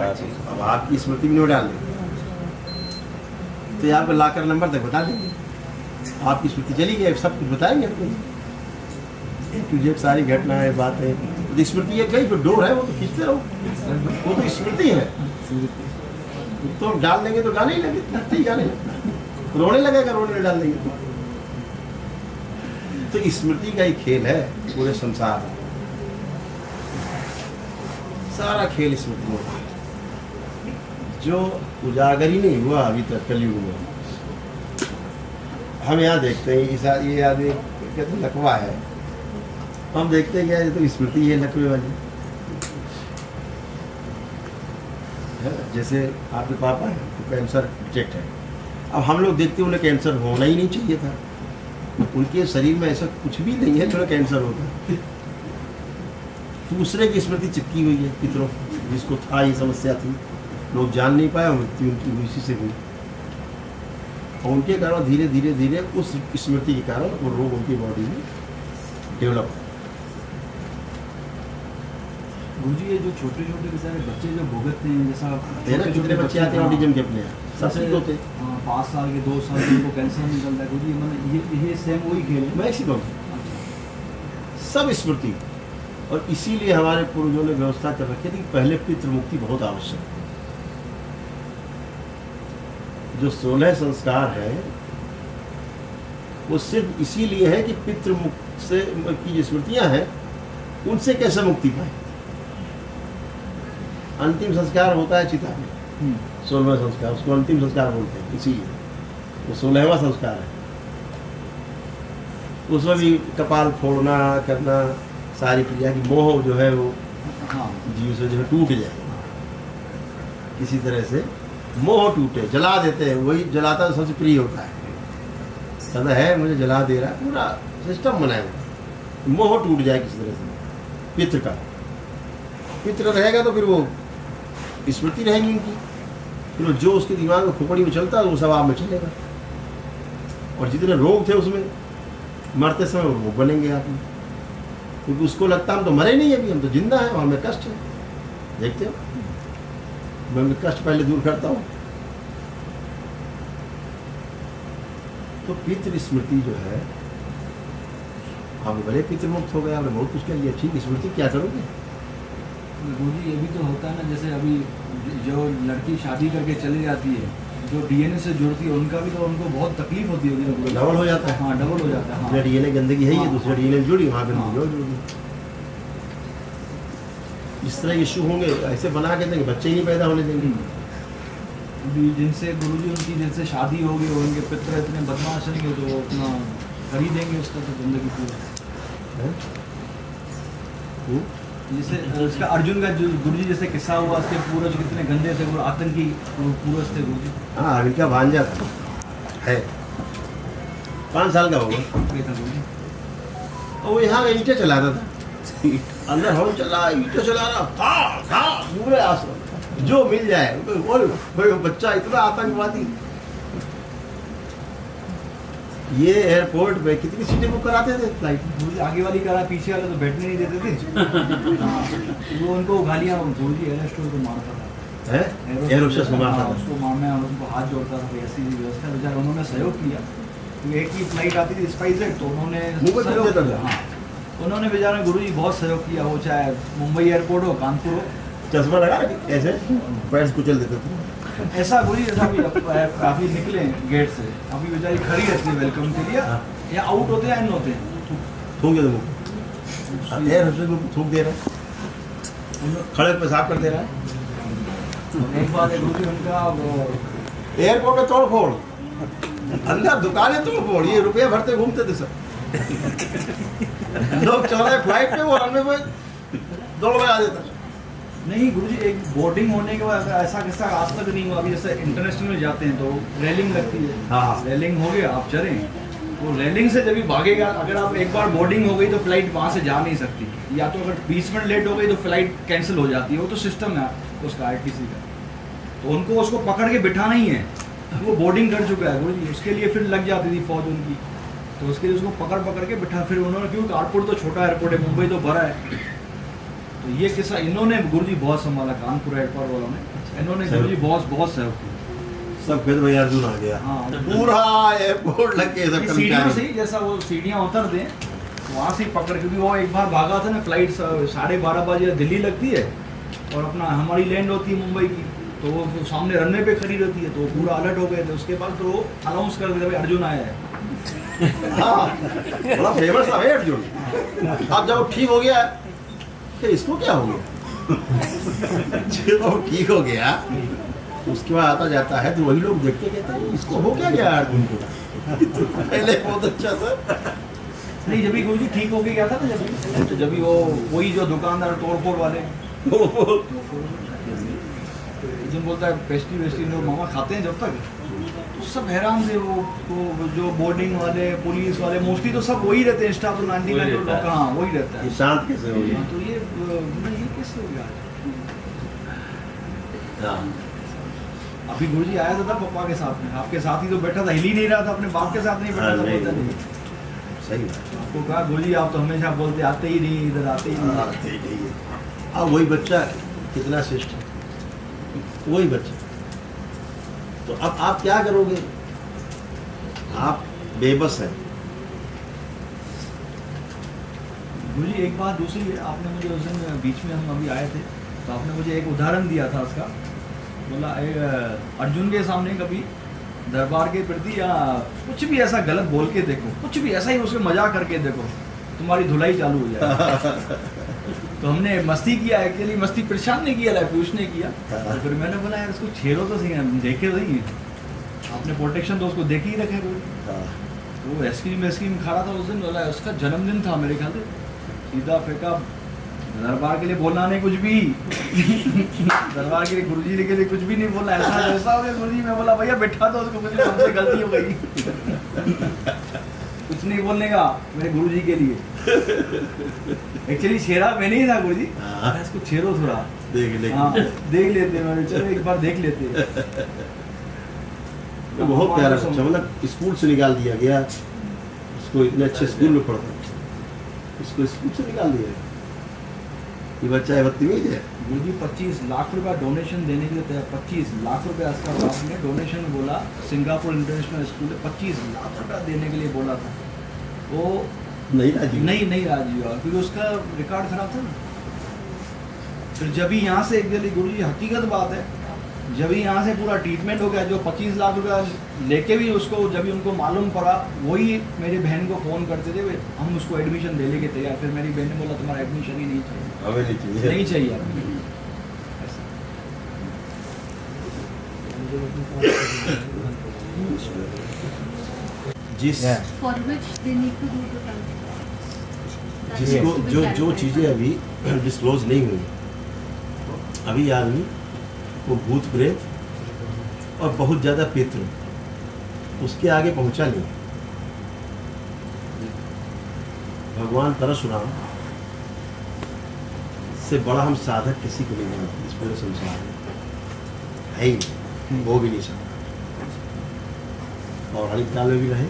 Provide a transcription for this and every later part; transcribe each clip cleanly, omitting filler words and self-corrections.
अब आपकी स्मृति में नहीं डाल देंगे तो यहाँ पे लाकर नंबर तक बता देंगे, आपकी स्मृति चली गई, सब कुछ बताएंगे आपको, तुझे सारी घटनाएं बातें। तो स्मृति एक गई, जो डोर है वो तो खींचते रहो, वो तो स्मृति है। तो हम डाल देंगे तो गाने ही लगते ही गाने लगता है, रोने लगेगा रोने डाल देंगे तो स्मृति का ही खेल है पूरे संसार में, सारा खेल स्मृति में जो उजागर ही नहीं हुआ अभी तक कलयुग में। हम यहाँ देखते हैं ये आदमी कहते हैं लकवा है, हम देखते हैं क्या ये तो स्मृति है लकवे वाली है। जैसे आपके पापा हैं तो कैंसर डिटेक्ट है, अब हम लोग देखते हैं उन्हें कैंसर होना ही नहीं चाहिए था, उनके शरीर में ऐसा कुछ भी नहीं है जो कैंसर होता है। दूसरे की स्मृति चिपकी हुई है पितरों, जिसको था ये समस्या थी, लोग जान नहीं पाए, मृत्यु उनकी उसी से हुई और उनके कारण धीरे धीरे धीरे उस स्मृति के कारण वो रोग उनकी बॉडी में डेवलप। गुरुजी ये जो छोटे छोटे बेचारे बच्चे जो भुगतते हैं, जैसा कितने बच्चे आते हैं ऑटिज्म के अपने यहाँ, सबसे होते 5 साल के 2 साल के उनको कैंसर निकलता है। गुरुजी मतलब ये सेम वही खेल है। मैं इसी कहूँ सब स्मृति, और इसीलिए हमारे पूर्वजों ने व्यवस्था कर रखी थी कि पहले पितृ मुक्ति बहुत आवश्यक है। जो 16 संस्कार है वो सिर्फ इसीलिए है कि पितृ से की जो स्मृतियां हैं उनसे कैसे मुक्ति पाए। अंतिम संस्कार होता है चिता में, 16वां संस्कार, उसको अंतिम संस्कार बोलते हैं, इसीलिए वो 16वां संस्कार है। उसमें भी कपाल फोड़ना करना, सारी क्रिया की मोह जो है वो जीव से जो है टूट जाए, किसी तरह से मोह टूटे, जला देते हैं, वही जलाता तो सबसे प्रिय होता है, कहता है मुझे जला दे रहा है, पूरा सिस्टम बनाया हुआ, मोह टूट जाए किसी तरह से पितृ का। पितृ रहेगा तो फिर वो स्मृति रहेगी उनकी, फिर जो उसके दिमाग में खोपड़ी में चलता है वो सब आप में चलेगा, और जितने रोग थे उसमें मरते समय वो बनेंगे आप में, क्योंकि उसको लगता हम तो मरे नहीं अभी, हम तो जिंदा हैं और हमें कष्ट है। देखते हो मैं कष्ट पहले दूर करता हूँ। तो पितृ स्मृति जो है, आप भले पितृ मुक्त हो गए, आपने बहुत कुछ कर लिया, ठीक, स्मृति क्या करोगे? गुरुजी ये भी तो होता है ना, जैसे अभी जो लड़की शादी करके चली जाती है, जो डीएनए से जुड़ती है, उनका भी तो उनको बहुत तकलीफ होती होगी, डबल हो जाता है। हाँ डबल हो जाता है। हाँ। डीएनए गंदगी है, ये दूसरे डीएनए जुड़ी, वहाँ पे जुड़ी। इस तरह इशू होंगे, ऐसे बना के देंगे, बच्चे ही नहीं पैदा होने देंगे। अभी जिनसे गुरुजी उनकी जिनसे शादी होगी और उनके पितर इतने बदमाश होंगे तो वो अपना कर ही देंगे उसका तो जिंदगी पूरी। जैसे उसका अर्जुन का जो गुरुजी जैसे किस्सा हुआ, उसके पूर्वज कितने गंदे थे, वो आतंकी पूर्वज थे गुरुजी। हाँ इनका भांजा था, है 5 साल का होगा, और वो यहाँ ईंटें चलाता था, अंदर हम चला ईंटें चला रहा था पूरे आसमान, जो मिल जाए बोल भाई, बच्चा इतना आतंकवादी। ये एयरपोर्ट में कितनी सीटें बुक कराते थे फ्लाइट, आगे वाली करा, पीछे वाले तो बैठने नहीं देते थे। वो उनको गालियाँ, गुरुजी एयर होस्टेस को मारता था, एयर होस्टेस को मारता था, उसको मारने और उनको हाथ जोड़ता था, ऐसी व्यवस्था बेचारा उन्होंने सहयोग किया। एक ही फ्लाइट आती थी स्पाइसजेट, तो उन्होंने सहयोग किया। हाँ उन्होंने बेचारे गुरुजी बहुत सहयोग किया, वो चाहे मुंबई एयरपोर्ट हो, कानपुर हो, चश्मा लगा ऐसे पैर से कुचल देते थे। ऐसा गुरुजी जैसा अभी निकले गेट से, अभी बेचारी खड़ी रहती है वेलकम के लिए, या आउट होते हैं या इन होते हैं, थूक दे तुम, एयर होस्टेस को थूक दे रहा है, खड़े पेशाब कर दे रहा है। एक बात है गुरुजी उनका एयरपोर्ट में तोड़ फोड़, अंदर दुकानें तोड़ फोड़, ये रुपये भरते घूमते थे सब। लोग चल रहे फ्लाइट पे, वो रनवे पे दौड़ लगा देता। नहीं गुरुजी, एक बोर्डिंग होने के बाद ऐसा किस्सा आज तक नहीं हुआ। अभी जैसे इंटरनेशनल में जाते हैं तो रेलिंग लगती है, हाँ रेलिंग हो गया, आप चलें तो रेलिंग से जब भी भागेगा, अगर आप एक बार बोर्डिंग हो गई तो फ्लाइट वहाँ से जा नहीं सकती, या तो अगर 20 मिनट लेट हो गई तो फ्लाइट कैंसिल हो जाती है। वो तो सिस्टम है उसका आरटीसी का, तो उनको उसको पकड़ के बिठाना ही है। वो बोर्डिंग कर चुका है गुरुजी, उसके लिए फिर लग जाती थी फौज उनकी, तो उसके लिए उसको पकड़ के बिठा, फिर उन्होंने, क्योंकि कानपुर तो छोटा एयरपोर्ट है, मुंबई तो बड़ा है, तो ये किस्सा इन्होंने गुरुजी बहुत संभाला, कानपुर एयरपोर्ट वालों ने, इन्होंने गुरुजी बहुत बहुत सहयोग किया। सब फिर भाई अर्जुन आ गया। हाँ, पूरा एयरपोर्ट लग के सब सीढ़ियों कर्मचारी। से ही, जैसा वो सीढ़ियाँ उतरते हैं वहाँ से ही पकड़, क्योंकि वो एक बार भागा था ना, फ्लाइट 12:30 बजे दिल्ली लगती है और अपना हमारी लैंड होती है मुंबई की, तो वो सामने रनवे पे खड़ी रहती है, तो वो पूरा अलर्ट हो गए थे। उसके बाद तो वो अनाउंस कर देते भाई अर्जुन आया है। हाँ, बड़ा फेमस था भाई अर्जुन। अब जब वो ठीक हो गया तो इसको क्या हो गया जब वो ठीक हो गया उसके बाद आता जाता है तो वही लोग देखते कहते हैं इसको हो क्या गया अर्जुन को। पहले बहुत अच्छा था। नहीं, जब भी गुरुजी ठीक हो गया था ना, जब भी वो वही जो दुकानदार तोड़-फोड़ वाले जो बोलता है पेस्ट्री वेस्ट्री लोग मामा खाते हैं जब तक, तो सब हैरान थे। वो तो जो बोर्डिंग वाले, पुलिस वाले, मोस्टली तो सब वही रहते हैं, स्टाफ तो 99 लोग, हाँ वही रहता है। ये शांत कैसे हो गया। तो ये कैसे हो गया। हाँ, अभी गुरुजी आया था पापा के साथ में, आपके साथ ही तो बैठा था, हिल ही नहीं रहा था, अपने बाप के साथ नहीं बैठा था। नहीं, बोलता नहीं। सही बात। आपको कहा गुरुजी आप तो हमेशा बोलते आते ही नहीं, इधर आते ही नहीं। आते ही नहीं है। अब वही बच्चा कितना श्रेष्ठ है, वही बच्चा। तो अब आप क्या करोगे, आप बेबस हैं। गुरुजी एक बात दूसरी है, आपने मुझे उस दिन बीच में हम अभी आए थे तो आपने मुझे एक उदाहरण दिया था उसका, बोला अर्जुन के सामने कभी दरबार के प्रति या कुछ भी ऐसा गलत बोल के देखो, कुछ भी ऐसा ही उसके मजाक करके देखो, तुम्हारी धुलाई चालू हो जाए। तो हमने मस्ती किया, एक्चुअली मस्ती परेशान नहीं किया, पीयूष ने किया। और फिर मैंने बोला यार इसको छेड़ो तो सही, देखे सही, आपने प्रोटेक्शन तो उसको देख ही रखे। वो आइसक्रीम खा रहा था उस दिन, बोला उसका जन्मदिन था मेरे ख्याल से, सीधा फेंका दरबार के लिए बोलना नहीं कुछ भी। दरबार के लिए गुरुजी के लिए कुछ भी नहीं बोला, ऐसा हो गया गुरुजी। मैं बोला भैया बैठा तो उसको, मुझे हमसे गलती हो गई। कुछ नहीं बोलने का मेरे गुरुजी के लिए। एक्चुअली छेड़ा मैंने ही था गुरुजी, इसको छेड़ो थोड़ा, देख ले। हाँ देख लेते, मैंने चलो एक बार देख लेते। तो बहुत प्यारा बच्चा, मतलब स्कूल से निकाल दिया गया उसको, इतने अच्छे स्कूल में पढ़ता, इसको स्कूल से निकाल दिया। ये बच्चा है बदतमीज है। गुरुजी 25 लाख रुपया डोनेशन देने के लिए तैयार, 25 लाख रुपया इसका बाप ने डोनेशन बोला, सिंगापुर इंटरनेशनल स्कूल है, 25 लाख रुपया देने के लिए बोला था। वो नहीं राजी, नहीं राजी हुआ, क्योंकि उसका रिकॉर्ड खराब था ना। फिर जब ही यहाँ से गुरुजी हकीकत बात है, जब ही यहाँ से पूरा ट्रीटमेंट हो गया, जो 25 लाख रुपया लेके भी उसको जब भी उनको मालूम पड़ा, वही मेरी बहन को फ़ोन करते थे, हम उसको एडमिशन देने के तैयार। फिर मेरी बहन ने बोला तुम्हारा एडमिशन ही नहीं चाहिए, हमें नहीं चाहिए, नहीं चाहिए। जिस For which they need to do the transaction. That जिसको needs to be जो calculated. चीज़ें अभी डिस्क्लोज नहीं हुई, अभी आदमी वो भूत प्रेत और बहुत ज़्यादा पितृ उसके आगे पहुंचा नहीं। भगवान परशुराम से बड़ा हम साधक किसी को नहीं जानते इस पूरे संसार में, है ही नहीं, वो भी नहीं सकता। और हरिकाल में भी रहे,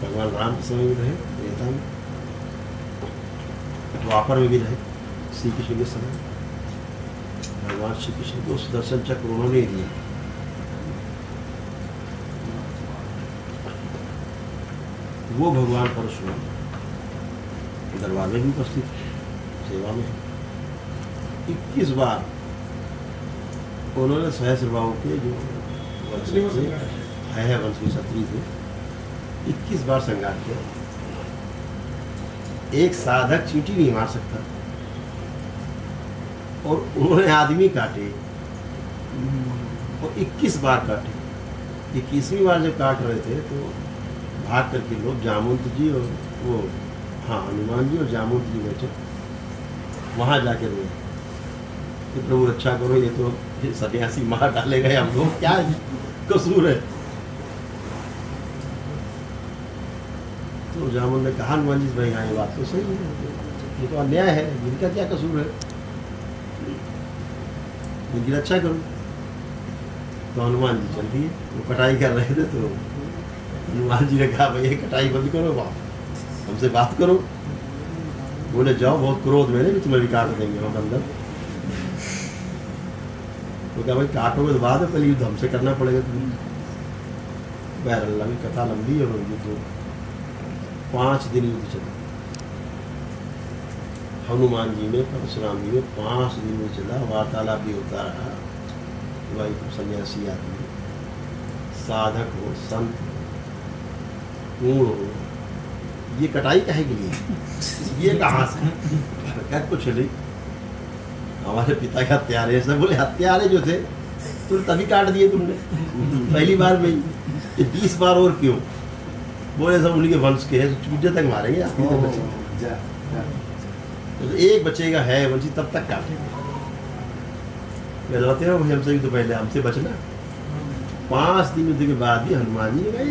भगवान राम के समय में रहे, त्रेता में, द्वापर में भी रहे, श्री कृष्ण के समय भगवान श्री कृष्ण को सुदर्शन चक्र उन्होंने दिए। वो भगवान परशुराम दरबार में भी उपस्थित सेवा में 21 बार उन्होंने सहस्रबाहु के जो वंश है वंश के क्षत्रिय थे, 21 बार संघार किया। एक साधक चींटी नहीं मार सकता, और उन्होंने आदमी काटे और 21 बार काटे। 21वीं बार जब काट रहे थे तो भाग करके लोग जामुंत जी और वो हनुमान जी और जामुंत जी बैठे वहाँ जाके रोए कि प्रभु रक्षा करो, ये तो सन्यासी मार डालेगा, हम लोग क्या कसूर है। तो जामुन ने कहा हनुमान जी भाई हाँ ये बात तो सही है, ये तो अन्याय है, इनका क्या कसूर है, इनकी रक्षा करो। तो हनुमान जी चल दिए, वो कटाई कर रहे थे, तो हनुमान जी ने कहा भैया कटाई बंद करो, बाप हमसे बात करो। बोले जाओ, बहुत क्रोध में भी तुम्हें भी काट देंगे हम अंदर। तो क्या भाई काटोगे तो बाद में, पहले युद्ध हमसे करना पड़ेगा तुम्हें। बहरहाल लंबी कथा लंबी और युद्ध 5 दिन युद्ध चला। हनुमान जी ने, परशुराम जी ने 5 दिन में चला, वार्तालाप भी होता रहा। भाई सन्यासी आदमी, साधक हो, संत पूर्ण हो, ये कटाई काहे के लिए, ये कहाँ से? क्या कुछ नहीं, हमारे पिता के हत्यारे सब बोले, हत्यारे जो थे तो तभी काट दिए तुमने पहली बार में ही, ये 20 बार और क्यों? बोले सब उन्हीं के वंश के हैं, चूजे तक मारेंगे आप। तो एक बचेगा है वंशी, तब तक काटेंगे। बताते हो हमसे भी तो पहले हमसे बचना। 5 दिन युद्ध के बाद भी हनुमान जी ने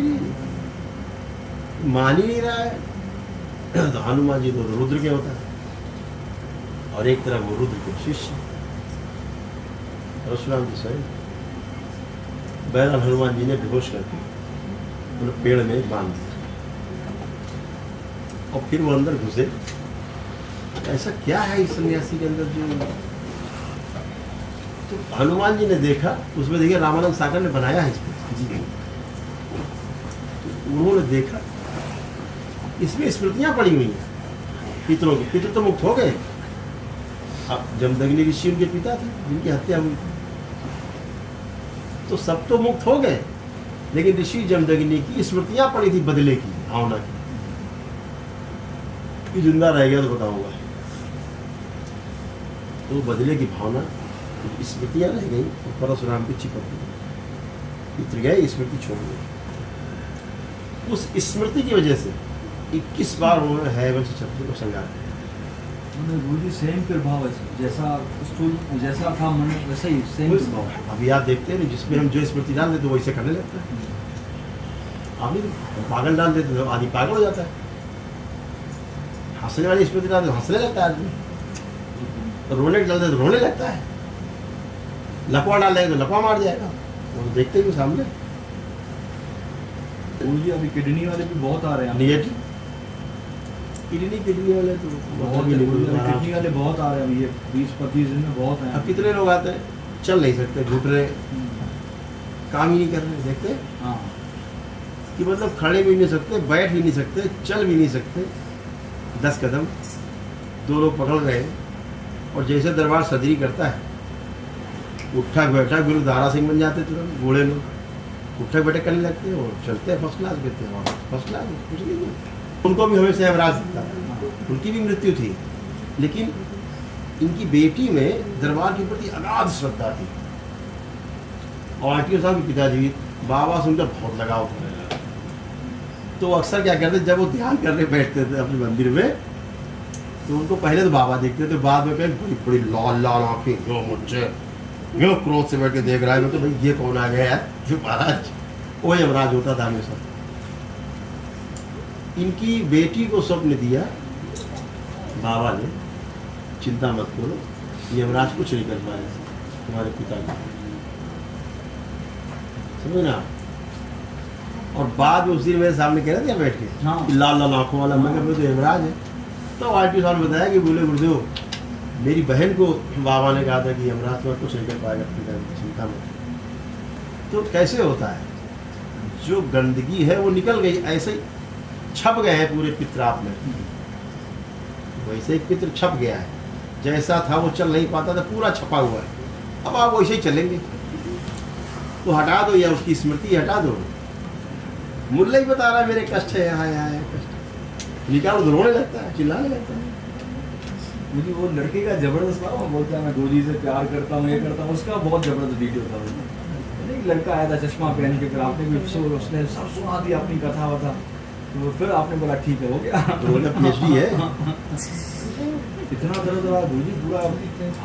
मान ही नहीं रहा है। तो हनुमान जी तो रुद्र के होता है, और एक तरफ वो रुद्र के शिष्य परशुराम जी स्वयं। बहरहाल हनुमान जी ने बेहोश करके उन्हें पेड़ में बांध दिया, और फिर वो अंदर घुसे। ऐसा क्या है इस सन्यासी के अंदर जो, तो हनुमान जी ने देखा, उसमें देखिए रामानंद सागर ने बनाया है इसमें जी। तो उन्होंने देखा इसमें स्मृतियां पड़ी हुई हैं पितरों की। पितर तो मुक्त हो गए, अब जमदग्नि ऋषि उनके पिता थे जिनकी हत्या हुई, तो सब तो मुक्त हो गए, लेकिन ऋषि जमदग्नि की स्मृतियां पड़ी थी बदले की भावना की। कि जिंदा रह गया तो बताऊंगा, तो बदले की भावना, स्मृतियां रह गई तो परशुराम की चिपक गई, पितर गए स्मृति छोड़ गई। उस स्मृति की वजह से 21 बार उन्होंने हैवंश शत्रु को संगार किया। गुरुजी सेम प्रभाव है, जैसा स्थूल जैसा था मन वैसा ही सेम प्रभाव। अभी आप देखते हैं जिसमें हम जो स्मृति डाल देते तो वैसे करने लगता है। आप नहीं पागल डाल देते तो आदमी पागल हो जाता है, हंसने वाली स्मृति डाल देते हंसने लगता है आदमी, रोने डाल देते तो रोने लगता है, लकवा डाल देगा तो लकवा मार जाएगा। वो तो देखते ही सामने। गुरुजी अभी किडनी वाले भी बहुत आ रहे हैं, निगेटिव किडनी वाले तो बहुत किडनी वाले बहुत आ रहे हैं, ये 20-25 दिन में बहुत हैं। अब कितने लोग आते हैं, चल नहीं सकते, घुट रहे, काम ही नहीं कर रहे, देखते हैं हाँ कि मतलब खड़े भी नहीं सकते, बैठ भी नहीं सकते, चल भी नहीं सकते, 10 कदम 2 लोग पकड़ रहे हैं। और जैसे दरबार सदरी करता है, उठा बैठा गुरु दारा सिंह बन जाते तुरंत, बूढ़े लोग उठक बैठक करने लगते हैं और चलते हैं, फर्स्ट क्लास देते हैं, फर्स्ट क्लास कुछ नहीं। उनको भी हमेशा यमराज था, उनकी भी मृत्यु थी, लेकिन इनकी बेटी में दरबार के प्रति अगाध श्रद्धा थी। और आरटीओ साहब के पिताजी बाबा से उनका बहुत लगाव था, तो अक्सर क्या करते, जब वो ध्यान करने बैठते थे अपने मंदिर में, तो उनको पहले तो बाबा देखते थे, बाद में कहीं बड़ी बड़ी लाल लाल आँखें, जो मुझे जो क्रोध से बैठ के देख रहा है, मैं तो भाई ये कौन आ गया यार, जो महाराज वो यमराज होता था हमेशा। इनकी बेटी को स्वप्न दिया बाबा ने, चिंता मत करो, यमराज कुछ नहीं कर पाएगा तुम्हारे पिता को, समझ ना। और बाद में उसी मेरे सामने कह रहे थे बैठ के, हाँ। लाल लाल आंखों वाला, मैं तो यमराज है। तो आरटी साहब ने बताया कि बोले गुरुदेव, मेरी बहन को बाबा ने कहा था कि यमराज तुम्हारा कुछ नहीं कर पाएगा, चिंता मत। तो कैसे होता है, जो गंदगी है वो निकल गई, ऐसे ही छप गए हैं पूरे पित्र आप में, वैसे ही पित्र छप गया है, जैसा था वो चल नहीं पाता था, पूरा छपा हुआ है, अब आप वैसे ही चलेंगे। तो हटा दो, या उसकी स्मृति हटा दो। मुल्ला ही बता रहा है मेरे कष्ट है, यहाँ यहाँ है कष्ट, निकालो तो रोने लगता है, चिल्लाने लगता है। मुझे वो लड़के का जबरदस्त था, वो बोलता है मैं गुरुजी से प्यार करता हूँ, ये करता हूँ, उसका बहुत जबरदस्त वीडियो था। एक लड़का आया था चश्मा पहन के, फिर आपने भी उसने सब सुना दी अपनी कथा वथा, तो फिर आपने बोला ठीक है हो गया, तो बोला PhD है। इतना दर्द रहा गुरुजी, पूरा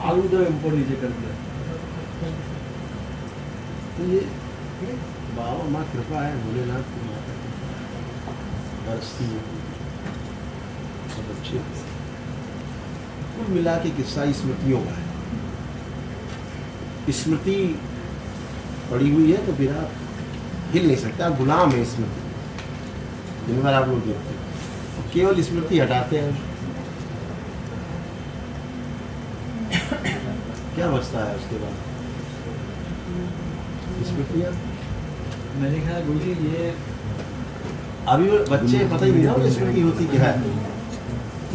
आलू तो ऊपर नीचे कर दिया। तो ये बाबा माँ कृपा है, भोलेनाथ की माता की बरसती है, सब अच्छे। कुल मिला के किस्सा स्मृतियों का है। स्मृति पड़ी हुई है तो फिर आप हिल नहीं सकते, आप गुलाम है स्मृति। दिन भर आप लोग देखते हैं, केवल स्मृति हटाते हैं क्या बचता है उसके बाद? स्मृतियाँ मेरे ख्याल गुरु जी ये अभी वो बच्चे पता ही नहीं ना उन्हें स्मृति होती क्या है,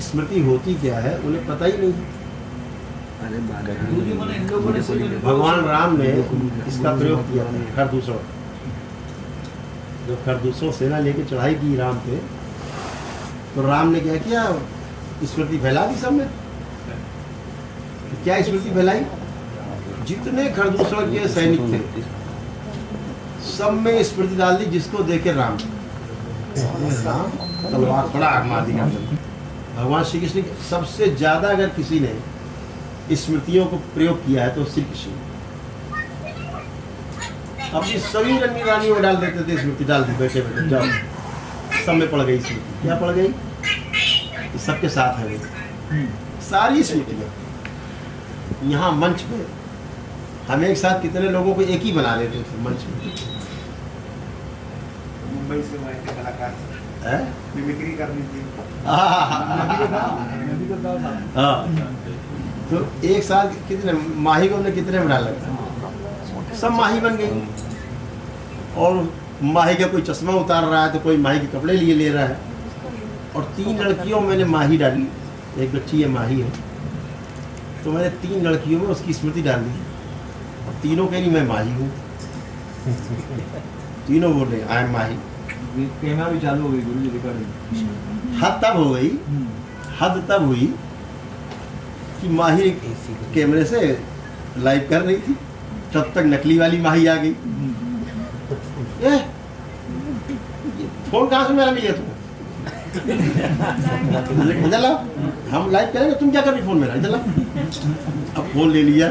स्मृति होती क्या है उन्हें पता ही नहीं। गुरु जी मैंने इन लोगों ने भगवान राम ने इसका प्रयोग किया था खरदूषण। जब खरदूषण सेना लेके चढ़ाई की राम पे, तो राम ने क्या किया, स्मृति फैला दी सब में। क्या स्मृति फैलाई? जितने खरदूषण के सैनिक थे सब में स्मृति डाल दी, जिसको देखे राम तलवार पड़ा मार दी। भगवान श्री कृष्ण की सबसे ज्यादा अगर किसी ने स्मृतियों को प्रयोग किया है तो श्री कृष्ण। अपनी सभी रंगी रानियों में डाल देते थे स्मृति, डाल दी बैठे बैठे, जाओ सब में पड़ गई स्मृति। क्या पड़ गई? सबके साथ है वो सारी स्मृतियाँ। यहाँ मंच पे हम एक साथ कितने लोगों को एक ही बना लेते थे मंच में। मुंबई से आए थे कलाकार, हैं? मिमिक्री करनी थी। हाँ, तो एक साथ कितने माही को हमने कितने बना लगा, सब माही बन गई। और माही का कोई चश्मा उतार रहा है तो कोई माही के कपड़े लिए ले रहा है। और 3 लड़कियों में मैंने माही डाली, एक बच्ची है माही है, तो मैंने 3 लड़कियों में उसकी स्मृति डाल दी। और तीनों कह रही मैं माही हूँ, तीनों बोल रहे आई एम माही। कैमरा भी चालू हो गई गुरु जी रिकॉर्डिंग। हद तब हो गई, हद तब हुई कि माही कैमरे से लाइव कर रही थी, तब तक नकली वाली माही आ गई। ये फोन कहाँ से मेरा मिल गया तुम? इधर लाओ, हम लाइव करेंगे, तुम क्या कर रही फोन मेरा, इधर लाओ। अब फोन ले लिया,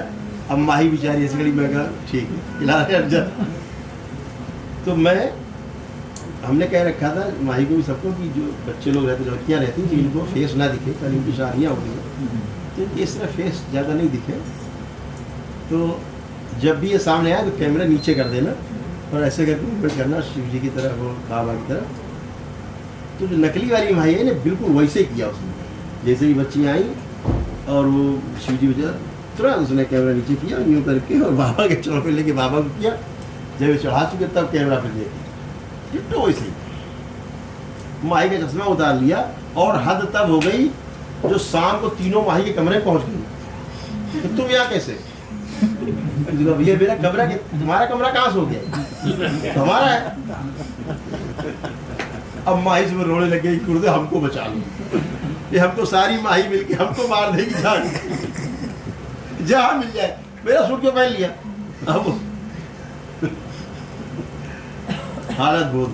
अब माही बेचारी ऐसी खड़ी, मैं कहा ठीक है खिला रहे अर्जन। तो हमने कह रखा था माही को भी सबको कि जो बच्चे लोग रहते, लड़कियाँ रहती हैं, जिनको फेस ना दिखे, कल इनकी शादियाँ हो गई तो इनकी इस तरह फेस ज़्यादा नहीं दिखे, तो जब भी ये सामने आए तो कैमरा नीचे कर देना और ऐसे करके मूवमेंट करना शिव जी की तरह, वो बाबा की तरह। तो जो नकली वाली माही है ने बिल्कुल वैसे ही किया उसने, जैसे ही बच्ची आई और वो शिव जी बजा तुरंत उसने कैमरा नीचे किया यूँ करके, और बाबा के चौड़ पे लेके बाबा को किया। जब ये चढ़ा चुके तब कैमरा पे देखी, डिट्टो वैसे ही माही का चश्मा उतार लिया। और हद तब हो गई जो शाम को तीनों माही के कमरे पहुंच गई। तो तुम यहाँ कैसे? भैया मेरा कमरा, तुम्हारा कमरा कहाँ से हो गया? हमारा है। अब माही से रोने लगे, गुरुदेव हमको बचा लो, ये हमको सारी माही मिलके हमको मार देगी, जहाँ मिल जाए। मेरा सूट क्यों पहन लिया? अब हालत बहुत